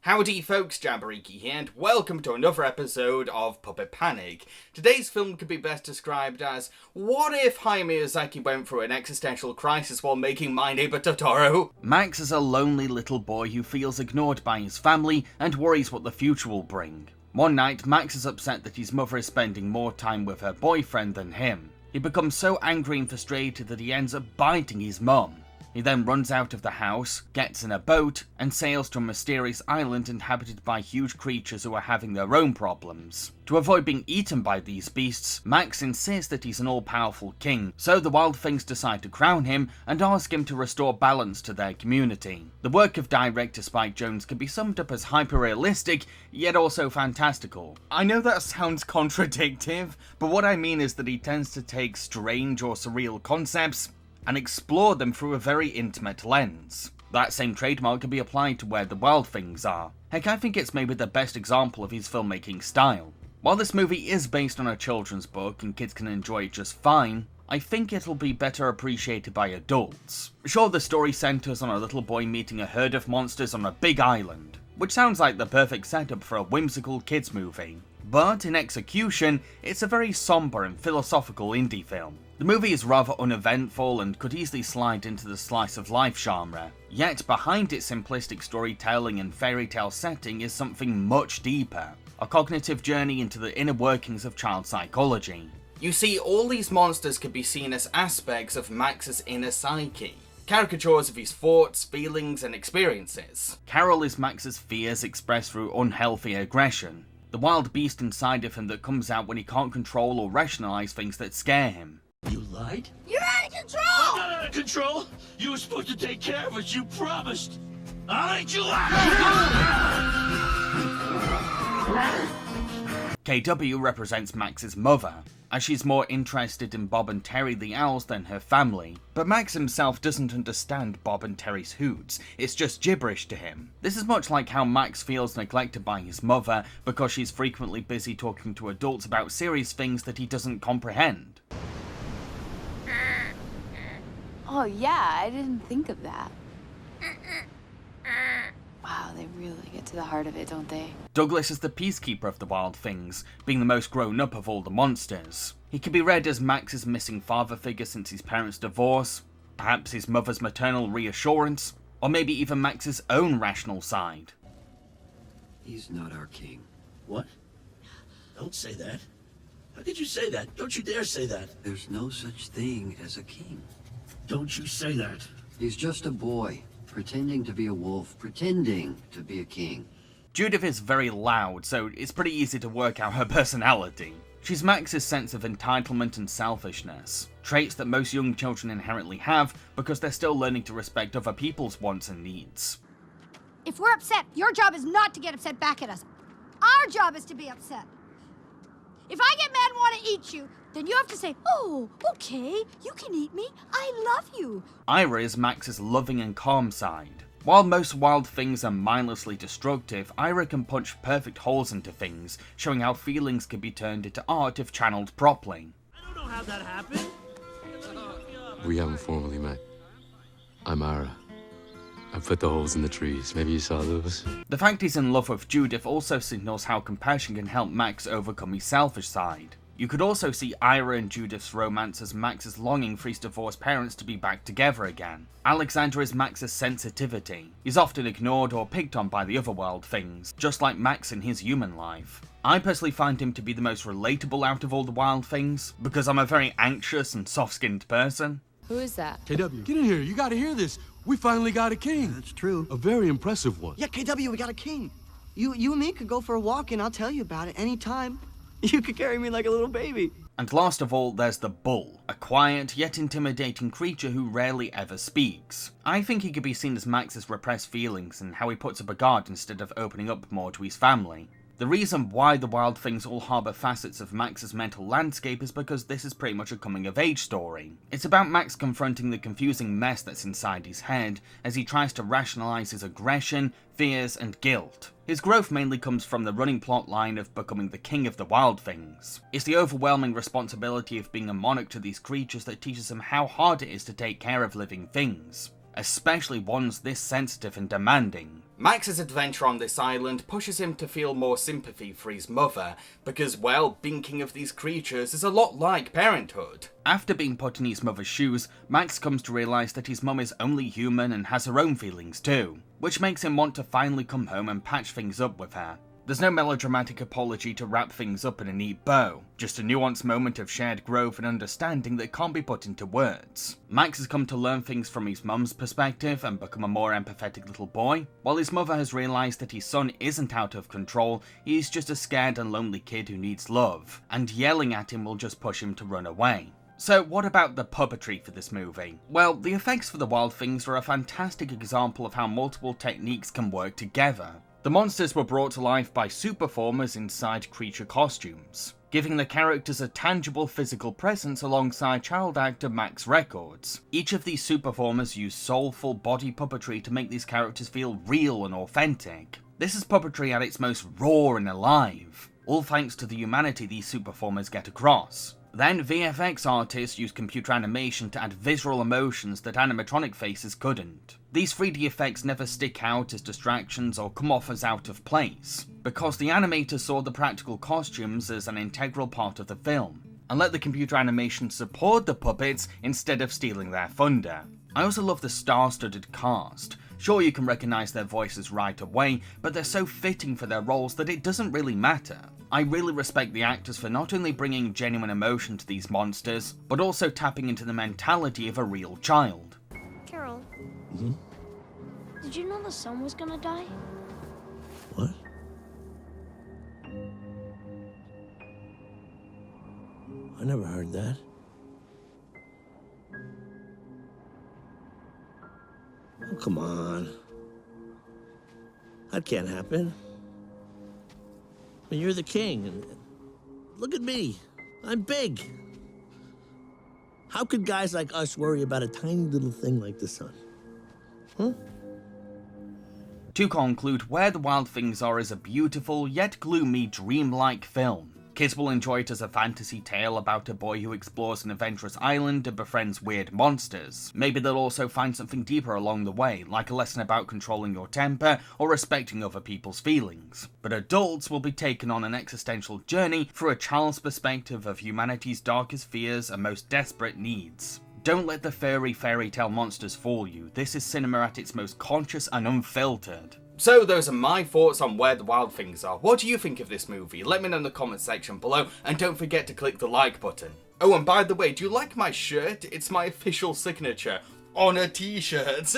Howdy folks, Jabberiki here, and welcome to another episode of Puppet Panic. Today's film could be best described as, what if Hayao Miyazaki went through an existential crisis while making My Neighbor Totoro? Max is a lonely little boy who feels ignored by his family and worries what the future will bring. One night, Max is upset that his mother is spending more time with her boyfriend than him. He becomes so angry and frustrated that he ends up biting his mum. He then runs out of the house, gets in a boat, and sails to a mysterious island inhabited by huge creatures who are having their own problems. To avoid being eaten by these beasts, Max insists that he's an all-powerful king, so the wild things decide to crown him and ask him to restore balance to their community. The work of director Spike Jonze can be summed up as hyper-realistic, yet also fantastical. I know that sounds contradictive, but what I mean is that he tends to take strange or surreal concepts and explore them through a very intimate lens. That same trademark can be applied to Where the Wild Things Are. Heck, I think it's maybe the best example of his filmmaking style. While this movie is based on a children's book and kids can enjoy it just fine, I think it'll be better appreciated by adults. Sure, the story centers on a little boy meeting a herd of monsters on a big island, which sounds like the perfect setup for a whimsical kids movie. But in execution, it's a very somber and philosophical indie film. The movie is rather uneventful and could easily slide into the slice of life genre, yet behind its simplistic storytelling and fairy tale setting is something much deeper, a cognitive journey into the inner workings of child psychology. You see, all these monsters could be seen as aspects of Max's inner psyche, caricatures of his thoughts, feelings, and experiences. Carol is Max's fears expressed through unhealthy aggression, the wild beast inside of him that comes out when he can't control or rationalize things that scare him. You lied? You're out of control! I'm not out of control! You were supposed to take care of us, you promised! I'll eat you out! KW represents Max's mother, as she's more interested in Bob and Terry the owls than her family, but Max himself doesn't understand Bob and Terry's hoots, it's just gibberish to him. This is much like how Max feels neglected by his mother because she's frequently busy talking to adults about serious things that he doesn't comprehend. Oh yeah, I didn't think of that. Wow, they really get to the heart of it, don't they? Douglas is the peacekeeper of the wild things, being the most grown up of all the monsters. He can be read as Max's missing father figure since his parents' divorce, perhaps his mother's maternal reassurance, or maybe even Max's own rational side. He's not our king. What? Don't say that. How could you say that? Don't you dare say that. There's no such thing as a king. Don't you say that. He's just a boy, pretending to be a wolf, pretending to be a king. Judith is very loud, so it's pretty easy to work out her personality. She's Max's sense of entitlement and selfishness, traits that most young children inherently have because they're still learning to respect other people's wants and needs. If we're upset, your job is not to get upset back at us. Our job is to be upset. If I get mad and want to eat you, then you have to say, oh, okay, you can eat me, I love you. Ira is Max's loving and calm side. While most wild things are mindlessly destructive, Ira can punch perfect holes into things, showing how feelings can be turned into art if channeled properly. I don't know how that happened. We haven't formally met. I'm Ira. I put the holes in the trees. Maybe you saw those? The fact he's in love with Judith also signals how compassion can help Max overcome his selfish side. You could also see Ira and Judith's romance as Max's longing for his divorced parents to be back together again. Alexander is Max's sensitivity. He's often ignored or picked on by the other wild things, just like Max in his human life. I personally find him to be the most relatable out of all the wild things, because I'm a very anxious and soft-skinned person. Who is that? KW, get in here. You gotta hear this. We finally got a king. That's true. A very impressive one. Yeah, KW, we got a king. You and me could go for a walk and I'll tell you about it anytime. You could carry me like a little baby. And last of all, there's the Bull, a quiet yet intimidating creature who rarely ever speaks. I think he could be seen as Max's repressed feelings and how he puts up a guard instead of opening up more to his family. The reason why the wild things all harbour facets of Max's mental landscape is because this is pretty much a coming-of-age story. It's about Max confronting the confusing mess that's inside his head as he tries to rationalise his aggression, fears, and guilt. His growth mainly comes from the running plot line of becoming the king of the wild things. It's the overwhelming responsibility of being a monarch to these creatures that teaches him how hard it is to take care of living things. especially ones this sensitive and demanding. Max's adventure on this island pushes him to feel more sympathy for his mother, because, well, being king of these creatures is a lot like parenthood. After being put in his mother's shoes, Max comes to realise that his mum is only human and has her own feelings too, which makes him want to finally come home and patch things up with her. There's no melodramatic apology to wrap things up in a neat bow, just a nuanced moment of shared growth and understanding that can't be put into words. Max has come to learn things from his mum's perspective and become a more empathetic little boy, while his mother has realised that his son isn't out of control, he's just a scared and lonely kid who needs love, and yelling at him will just push him to run away. So what about the puppetry for this movie? Well, the effects for the wild things are a fantastic example of how multiple techniques can work together. The monsters were brought to life by suit performers inside creature costumes, giving the characters a tangible physical presence alongside child actor Max Records. Each of these suit performers used soulful body puppetry to make these characters feel real and authentic. This is puppetry at its most raw and alive, all thanks to the humanity these suit performers get across. Then VFX artists used computer animation to add visceral emotions that animatronic faces couldn't. These 3D effects never stick out as distractions or come off as out of place, because the animators saw the practical costumes as an integral part of the film, and let the computer animation support the puppets instead of stealing their thunder. I also love the star-studded cast. Sure, you can recognise their voices right away, but they're so fitting for their roles that it doesn't really matter. I really respect the actors for not only bringing genuine emotion to these monsters, but also tapping into the mentality of a real child. Carol. Did you know the sun was gonna die? What? I never heard that. Oh, come on. That can't happen. I mean, you're the king, and look at me. I'm big. How could guys like us worry about a tiny little thing like the sun? Huh? To conclude, Where the Wild Things Are is a beautiful yet gloomy dreamlike film. Kids will enjoy it as a fantasy tale about a boy who explores an adventurous island and befriends weird monsters. Maybe they'll also find something deeper along the way, like a lesson about controlling your temper or respecting other people's feelings. But adults will be taken on an existential journey through a child's perspective of humanity's darkest fears and most desperate needs. Don't let the fairy tale monsters fool you. This is cinema at its most conscious and unfiltered. So those are my thoughts on Where the Wild Things Are. What do you think of this movie? Let me know in the comment section below, and don't forget to click the like button. Oh, and by the way, do you like my shirt? It's my official signature on a t-shirt.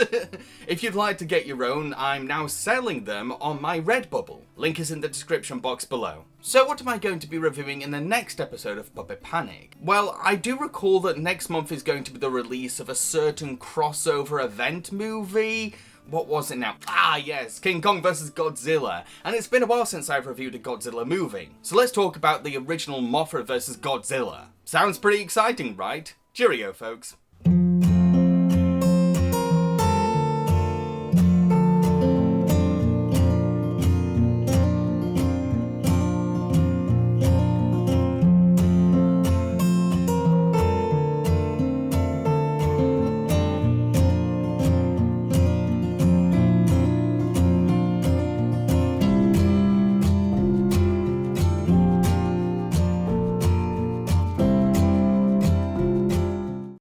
If you'd like to get your own, I'm now selling them on my Redbubble. Link is in the description box below. So what am I going to be reviewing in the next episode of Puppet Panic? Well, I do recall that next month is going to be the release of a certain crossover event movie. What was it now? Ah, yes, King Kong vs. Godzilla. And it's been a while since I've reviewed a Godzilla movie. So let's talk about the original Mothra vs. Godzilla. Sounds pretty exciting, right? Cheerio, folks.